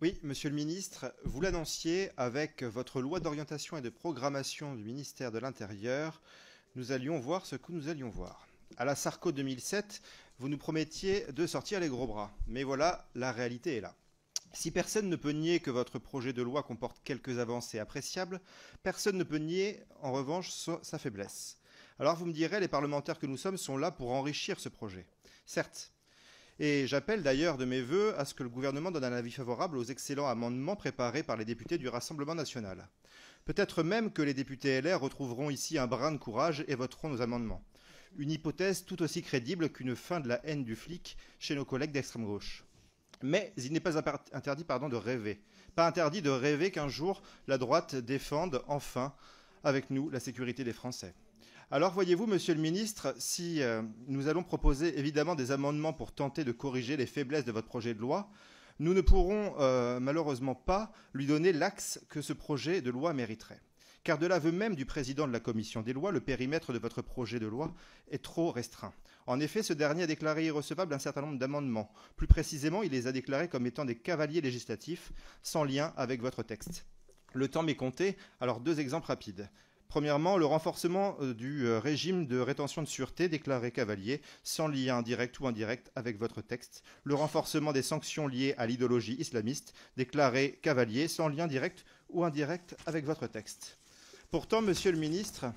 Oui, monsieur le ministre, vous l'annonciez avec votre loi d'orientation et de programmation du ministère de l'Intérieur, nous allions voir ce que nous allions voir. À la Sarko 2007, vous nous promettiez de sortir les gros bras. Mais voilà, la réalité est là. Si personne ne peut nier que votre projet de loi comporte quelques avancées appréciables, personne ne peut nier, en revanche, sa faiblesse. Alors vous me direz, les parlementaires que nous sommes sont là pour enrichir ce projet. Certes. Et j'appelle d'ailleurs de mes vœux à ce que le gouvernement donne un avis favorable aux excellents amendements préparés par les députés du Rassemblement national. Peut-être même que les députés LR retrouveront ici un brin de courage et voteront nos amendements. Une hypothèse tout aussi crédible qu'une fin de la haine du flic chez nos collègues d'extrême gauche. Mais il n'est pas interdit de rêver. Pas interdit de rêver qu'un jour la droite défende enfin avec nous la sécurité des Français. Alors voyez-vous, monsieur le ministre, si nous allons proposer évidemment des amendements pour tenter de corriger les faiblesses de votre projet de loi, nous ne pourrons malheureusement pas lui donner l'axe que ce projet de loi mériterait. Car de l'aveu même du président de la commission des lois, le périmètre de votre projet de loi est trop restreint. En effet, ce dernier a déclaré irrecevable un certain nombre d'amendements. Plus précisément, il les a déclarés comme étant des cavaliers législatifs sans lien avec votre texte. Le temps m'est compté, alors deux exemples rapides. Premièrement, le renforcement du régime de rétention de sûreté déclaré cavalier, sans lien direct ou indirect avec votre texte. Le renforcement des sanctions liées à l'idéologie islamiste, déclaré cavalier, sans lien direct ou indirect avec votre texte. Pourtant, monsieur le ministre,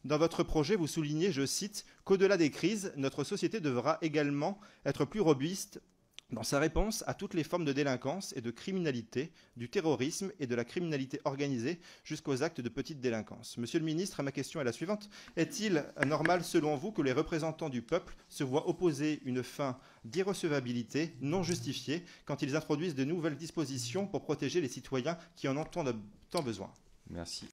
dans votre projet, vous soulignez, je cite, qu'au-delà des crises, notre société devra également être plus robuste dans sa réponse à toutes les formes de délinquance et de criminalité, du terrorisme et de la criminalité organisée jusqu'aux actes de petite délinquance. Monsieur le ministre, ma question est la suivante. Est-il normal, selon vous, que les représentants du peuple se voient opposer une fin d'irrecevabilité non justifiée quand ils introduisent de nouvelles dispositions pour protéger les citoyens qui en ont tant besoin? Merci.